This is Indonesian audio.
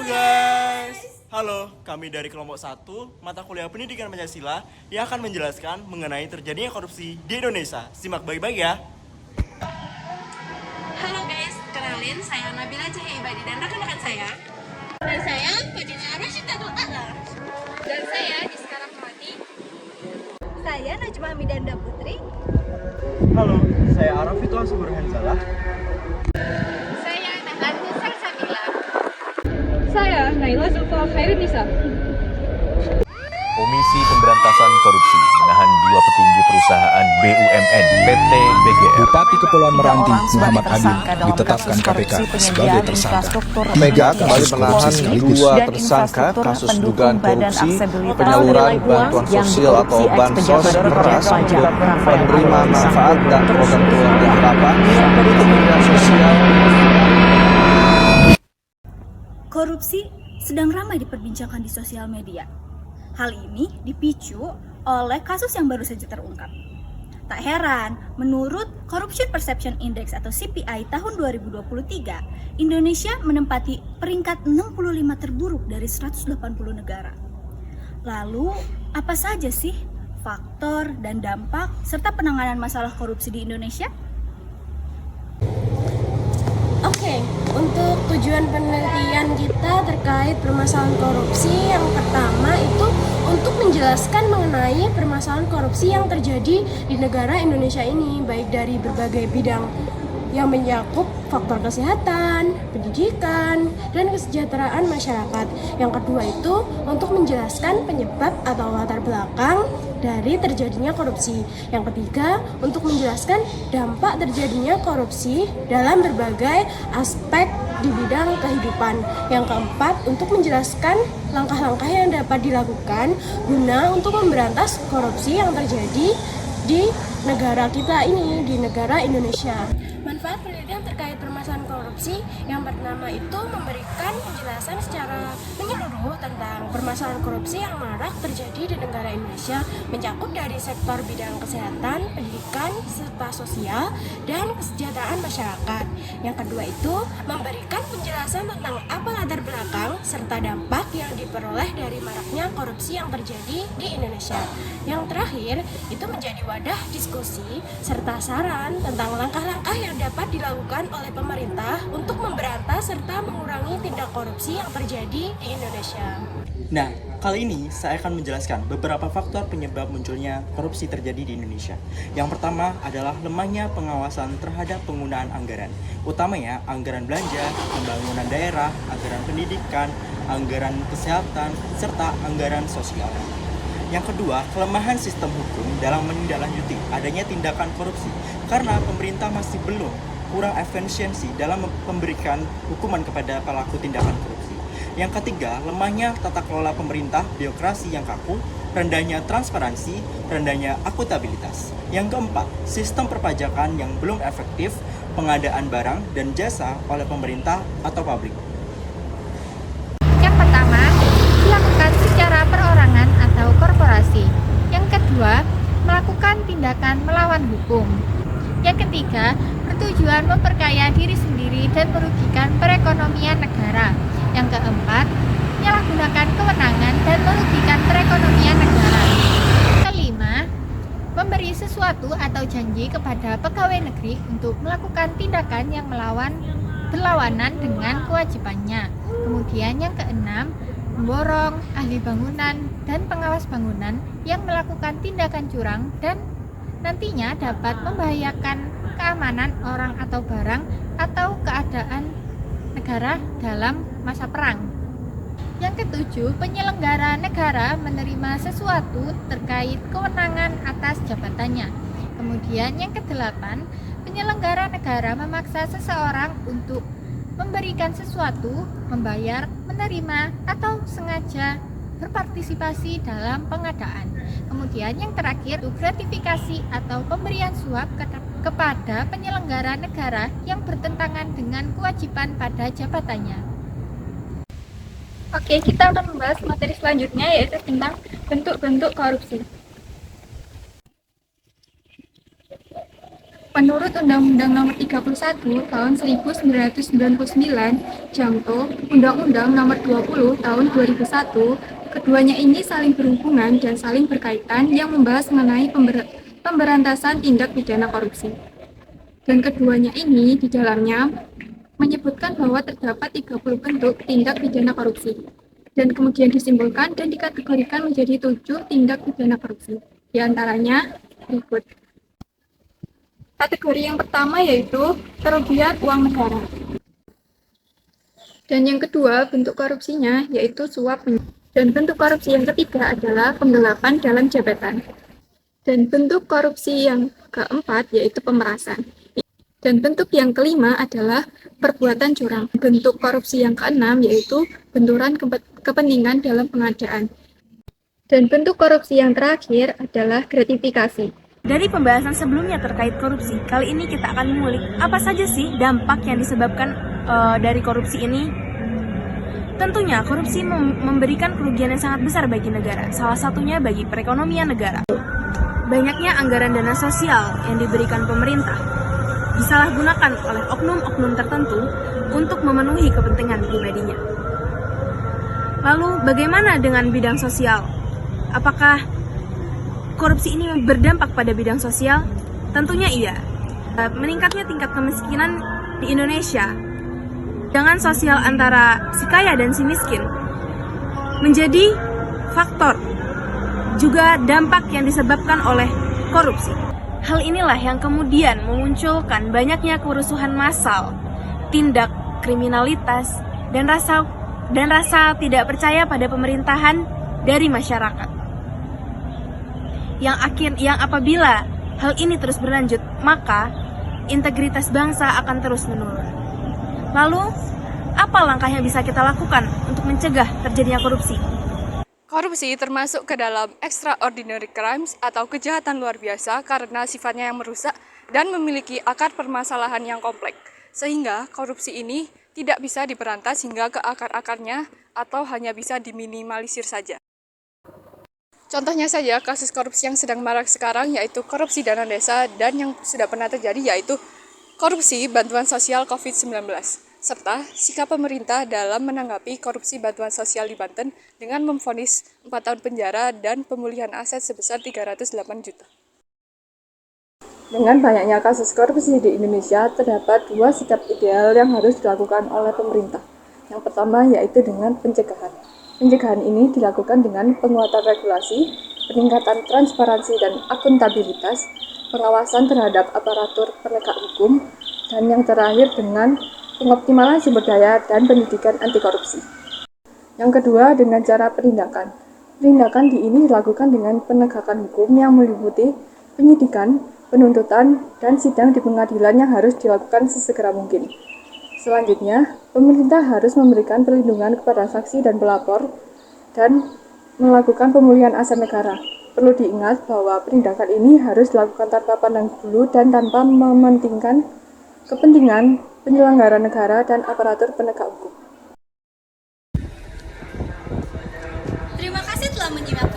guys. Halo, kami dari kelompok 1 mata kuliah Pendidikan Pancasila yang akan menjelaskan mengenai terjadinya korupsi di Indonesia. Simak baik-baik ya. Halo guys, kenalin saya Nabila Cahaya Ibadi dan rekan-rekan saya. Dan saya Fadila Rashida Ala. Dan saya Diska Rahmati. Saya Najma Hamidanda Putri. Halo, saya Arafitullah Suburhanzalah. Saya Nahan Nusar Sabila. Saya Naila Zulfa Khairunisa. Komisi Pemberantasan Korupsi menahan 2 petinggi perusahaan BUMN PT BGR. Bupati Kepulauan Meranti Muhammad Adil ditetapkan KPK sebagai tersangka. Mega kembali menahan 2 tersangka kasus dugaan korupsi penyaluran bantuan sosial atau bansos beras untuk penerima manfaat dan program keluarga harapan di Kementerian Sosial. Korupsi sedang ramai diperbincangkan di sosial media. Hal ini dipicu oleh kasus yang baru saja terungkap. Tak heran, menurut Corruption Perception Index atau CPI tahun 2023, Indonesia menempati peringkat 65 terburuk dari 180 negara. Lalu, apa saja sih faktor dan dampak serta penanganan masalah korupsi di Indonesia? Oke, untuk tujuan penelitian kita terkait permasalahan korupsi, yang pertama itu untuk menjelaskan mengenai permasalahan korupsi yang terjadi di negara Indonesia ini, baik dari berbagai bidang yang mencakup faktor kesehatan, pendidikan, dan kesejahteraan masyarakat. Yang kedua itu untuk menjelaskan penyebab atau latar belakang dari terjadinya korupsi. Yang ketiga untuk menjelaskan dampak terjadinya korupsi dalam berbagai aspek di bidang kehidupan. Yang keempat untuk menjelaskan langkah-langkah yang dapat dilakukan guna untuk memberantas korupsi yang terjadi di negara kita ini, di negara Indonesia. Manfaat penelitian terkait permasalahan korupsi yang pertama itu memberikan penjelasan secara menyeluruh tentang permasalahan korupsi yang marak terjadi di negara Indonesia, mencakup dari sektor bidang kesehatan, pendidikan, serta sosial, dan kesejahteraan masyarakat. Yang kedua itu memberikan penjelasan tentang apa latar belakang serta dampak yang diperoleh dari maraknya korupsi yang terjadi di Indonesia. Yang terakhir itu menjadi wadah diskusi serta saran tentang langkah-langkah yang dapat dilakukan oleh pemerintah untuk memberantas serta mengurangi tindak korupsi yang terjadi di Indonesia. Nah, kali ini saya akan menjelaskan beberapa faktor penyebab munculnya korupsi terjadi di Indonesia. Yang pertama adalah lemahnya pengawasan terhadap penggunaan anggaran, utamanya anggaran belanja, pembangunan daerah, anggaran pendidikan, anggaran kesehatan, serta anggaran sosial. Yang kedua, kelemahan sistem hukum dalam menindaklanjuti adanya tindakan korupsi karena pemerintah masih kurang efisiensi dalam memberikan hukuman kepada pelaku tindakan korupsi. Yang ketiga, lemahnya tata kelola pemerintah, birokrasi yang kaku, rendahnya transparansi, rendahnya akuntabilitas. Yang keempat, sistem perpajakan yang belum efektif, pengadaan barang dan jasa oleh pemerintah atau publik. Yang pertama, dilakukan secara perorangan atau korporasi. Yang kedua, melakukan tindakan melawan hukum. Yang ketiga, bertujuan memperkaya diri sendiri dan merugikan perekonomian negara. Yang keempat, menyalahgunakan kewenangan dan merugikan perekonomian negara. Kelima, memberi sesuatu atau janji kepada pegawai negeri untuk melakukan tindakan yang berlawanan dengan kewajibannya. Kemudian yang keenam, memborong ahli bangunan dan pengawas bangunan yang melakukan tindakan curang dan nantinya dapat membahayakan keamanan orang atau barang atau keadaan negara dalam masa perang. Yang ketujuh, penyelenggara negara menerima sesuatu terkait kewenangan atas jabatannya. Kemudian yang kedelapan, penyelenggara negara memaksa seseorang untuk memberikan sesuatu, membayar, menerima, atau sengaja berpartisipasi dalam pengadaan. Kemudian yang terakhir, gratifikasi atau pemberian suap kepada penyelenggara negara yang bertentangan dengan kewajiban pada jabatannya. Oke, kita akan membahas materi selanjutnya yaitu tentang bentuk-bentuk korupsi. Menurut Undang-Undang Nomor 31 Tahun 1999, Jangto Undang-Undang Nomor 20 Tahun 2001, keduanya ini saling berhubungan dan saling berkaitan yang membahas mengenai pemberantasan tindak pidana korupsi. Dan keduanya ini di dalamnya menyebutkan bahwa terdapat 30 bentuk tindak pidana korupsi dan kemudian disimpulkan dan dikategorikan menjadi 7 tindak pidana korupsi. Di antaranya berikut. Kategori yang pertama yaitu kerugian uang negara. Dan yang kedua bentuk korupsinya yaitu suap. Dan bentuk korupsi yang ketiga adalah penggelapan dalam jabatan. Dan bentuk korupsi yang keempat yaitu pemerasan. Dan bentuk yang kelima adalah perbuatan curang. Bentuk korupsi yang keenam yaitu benturan kepentingan dalam pengadaan. Dan bentuk korupsi yang terakhir adalah gratifikasi. Dari pembahasan sebelumnya terkait korupsi, kali ini kita akan mengulik apa saja sih dampak yang disebabkan dari korupsi ini. Tentunya korupsi memberikan kerugian yang sangat besar bagi negara, salah satunya bagi perekonomian negara. Banyaknya anggaran dana sosial yang diberikan pemerintah disalahgunakan oleh oknum-oknum tertentu untuk memenuhi kepentingan pribadinya. Lalu bagaimana dengan bidang sosial? Apakah korupsi ini berdampak pada bidang sosial? Tentunya iya. Meningkatnya tingkat kemiskinan di Indonesia, jangan sosial antara si kaya dan si miskin, menjadi faktor juga dampak yang disebabkan oleh korupsi. Hal inilah yang kemudian memunculkan banyaknya kerusuhan massal, tindak kriminalitas, dan rasa tidak percaya pada pemerintahan dari masyarakat. Yang apabila hal ini terus berlanjut, maka integritas bangsa akan terus menurun. Lalu, apa langkah yang bisa kita lakukan untuk mencegah terjadinya korupsi? Korupsi termasuk ke dalam extraordinary crimes atau kejahatan luar biasa karena sifatnya yang merusak dan memiliki akar permasalahan yang kompleks. Sehingga korupsi ini tidak bisa diberantas hingga ke akar-akarnya atau hanya bisa diminimalisir saja. Contohnya saja kasus korupsi yang sedang marak sekarang yaitu korupsi dana desa dan yang sudah pernah terjadi yaitu korupsi bantuan sosial COVID-19 serta sikap pemerintah dalam menanggapi korupsi bantuan sosial di Banten dengan memvonis 4 tahun penjara dan pemulihan aset sebesar 308 juta. Dengan banyaknya kasus korupsi di Indonesia, terdapat 2 sikap ideal yang harus dilakukan oleh pemerintah. Yang pertama yaitu dengan pencegahan. Pencegahan ini dilakukan dengan penguatan regulasi, peningkatan transparansi dan akuntabilitas, pengawasan terhadap aparatur penegak hukum, dan yang terakhir dengan pengoptimalan sumber daya dan pendidikan anti korupsi. Yang kedua dengan cara penindakan. Penindakan ini dilakukan dengan penegakan hukum yang meliputi penyidikan, penuntutan, dan sidang di pengadilan yang harus dilakukan sesegera mungkin. Selanjutnya, pemerintah harus memberikan perlindungan kepada saksi dan pelapor dan melakukan pemulihan aset negara. Perlu diingat bahwa penindakan ini harus dilakukan tanpa pandang bulu dan tanpa mementingkan kepentingan penyelenggara negara dan aparatur penegak hukum. Terima kasih telah menyimak